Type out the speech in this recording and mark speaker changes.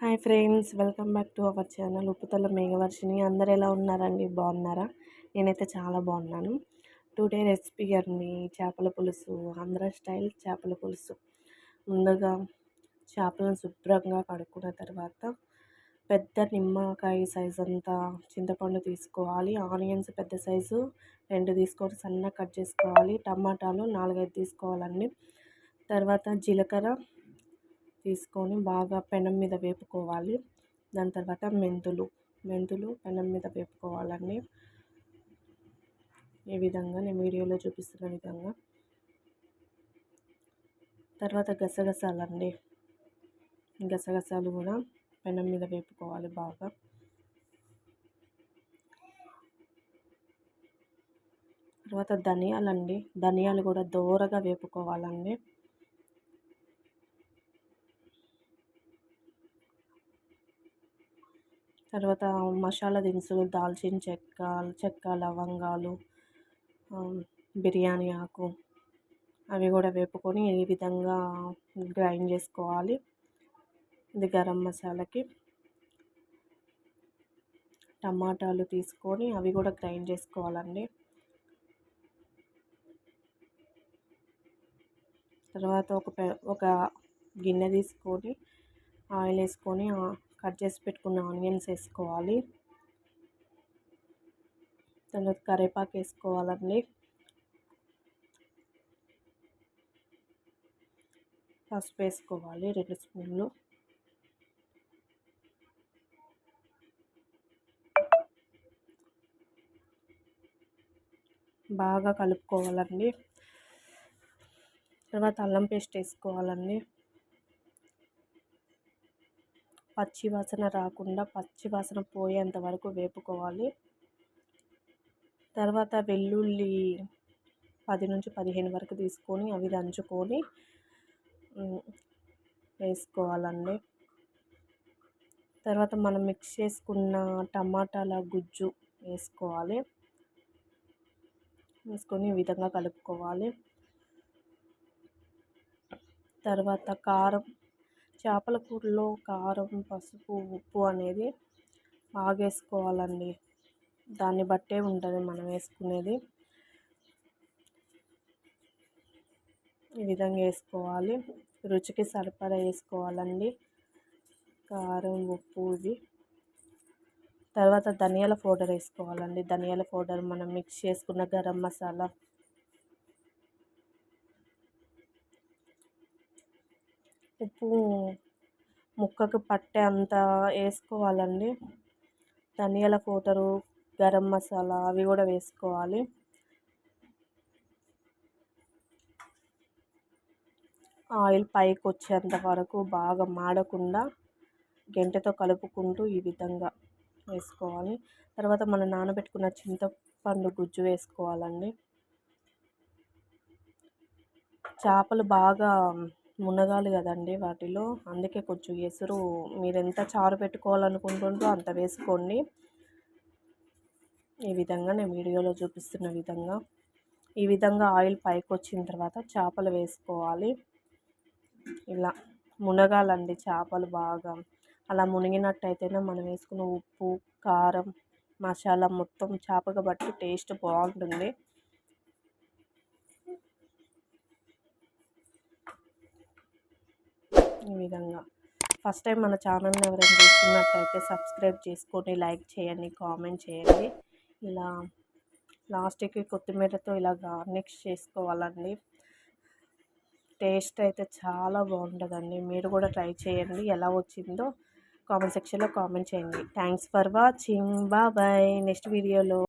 Speaker 1: Hi friends, welcome back to our channel Upputhala Meghavarshini. అందరు ఎలా ఉన్నారండి? బాగున్నారా? నేనైతే చాలా బాగున్నాను. టుడే రెసిపీ అండి చేపల పులుసు, ఆంధ్ర స్టైల్ చేపల పులుసు. ముందుగా చేపలను శుభ్రంగా కడుక్కున్న తర్వాత పెద్ద నిమ్మకాయ సైజ్ అంతా చింతపండు తీసుకోవాలి. ఆనియన్స్ పెద్ద సైజు 2 తీసుకొని సన్నగా కట్ చేసుకోవాలి. టమాటాలు 4-5 తీసుకోవాలండి. తర్వాత జీలకర్ర తీసుకొని బాగా పెనం మీద వేపుకోవాలి. దాని తర్వాత మెంతులు పెనం మీద వేపుకోవాలండి. ఈ విధంగా నేను వీడియోలో చూపిస్తున్న విధంగా. తర్వాత గసగసాలు కూడా పెనం మీద వేపుకోవాలి బాగా. తర్వాత ధనియాలు కూడా దోరగా వేపుకోవాలండి. తర్వాత మసాలా దినుసులు దాల్చిన చెక్క లవంగాలు, బిర్యానీ ఆకు అవి కూడా వేపుకొని ఈ విధంగా గ్రైండ్ చేసుకోవాలి. ఇది గరం మసాలాకి. టమాటాలు తీసుకొని అవి కూడా గ్రైండ్ చేసుకోవాలండి. తర్వాత ఒక గిన్నె తీసుకొని ఆయిల్ వేసుకొని కట్ చేసి పెట్టుకున్న ఆనియన్స్ వేసుకోవాలి. తర్వాత కరివేపాకు వేసుకోవాలండి. పసుపు వేసుకోవాలి 2 స్పూన్లు. బాగా కలుపుకోవాలండి. తర్వాత అల్లం పేస్ట్ వేసుకోవాలండి. పచ్చివాసన రాకుండా పచ్చివాసన పోయేంత వరకు వేపుకోవాలి. తర్వాత వెల్లుల్లి 10-15 వరకు తీసుకొని అవి దంచుకొని వేసుకోవాలండి. తర్వాత మనం మిక్స్ చేసుకున్న టమాటాల గుజ్జు వేసుకొని ఈ విధంగా కలుపుకోవాలి. తర్వాత కారం, చేపల కూరలో కారం, పసుపు, ఉప్పు అనేది బాగా వేసుకోవాలండి. దాన్ని బట్టే ఉంటుంది మనం వేసుకునేది. ఈ విధంగా వేసుకోవాలి. రుచికి సరిపడా వేసుకోవాలండి కారం, ఉప్పు ఇవి. తర్వాత ధనియాల పౌడర్ వేసుకోవాలండి. ధనియాల పౌడర్ మనం మిక్స్ చేసుకున్న గరం మసాలా, ఉప్పు ముక్కకు పట్టే అంత వేసుకోవాలండి. ధనియాల పౌడరు, గరం మసాలా అవి కూడా వేసుకోవాలి. ఆయిల్ పైకి వచ్చేంత వరకు బాగా మాడకుండా గంటెతో కలుపుకుంటూ ఈ విధంగా వేసుకోవాలి. తర్వాత మనం నానబెట్టుకున్న చింతపండు గుజ్జు వేసుకోవాలండి. చేపలు బాగా మునగాలి కదండి వాటిలో, అందుకే కొంచెం ఎసురు మీరు ఎంత చారు పెట్టుకోవాలనుకుంటుందో అంత వేసుకోండి. ఈ విధంగా నేను వీడియోలో చూపిస్తున్న విధంగా ఈ విధంగా ఆయిల్ పైకి వచ్చిన తర్వాత చేపలు వేసుకోవాలి. ఇలా మునగాలండి చేపలు బాగా. అలా మునిగినట్టయితేనే మనం వేసుకున్న ఉప్పు, కారం, మసాలా మొత్తం చేపకు బట్టి టేస్ట్ బాగుంటుంది. ఈ విధంగా ఫస్ట్ టైం మన ఛానల్ని ఎవరైనా చూస్తున్నట్టయితే సబ్స్క్రైబ్ చేసుకొని లైక్ చేయండి, కామెంట్ చేయండి. ఇలా లాస్ట్కి కొత్తిమీరతో ఇలా గార్నిష్ చేసుకోవాలండి. టేస్ట్ అయితే చాలా బాగుంటుందండి. మీరు కూడా ట్రై చేయండి. ఎలా వచ్చిందో కామెంట్ సెక్షన్లో కామెంట్ చేయండి. Thanks for watching. Bye. Next వీడియోలో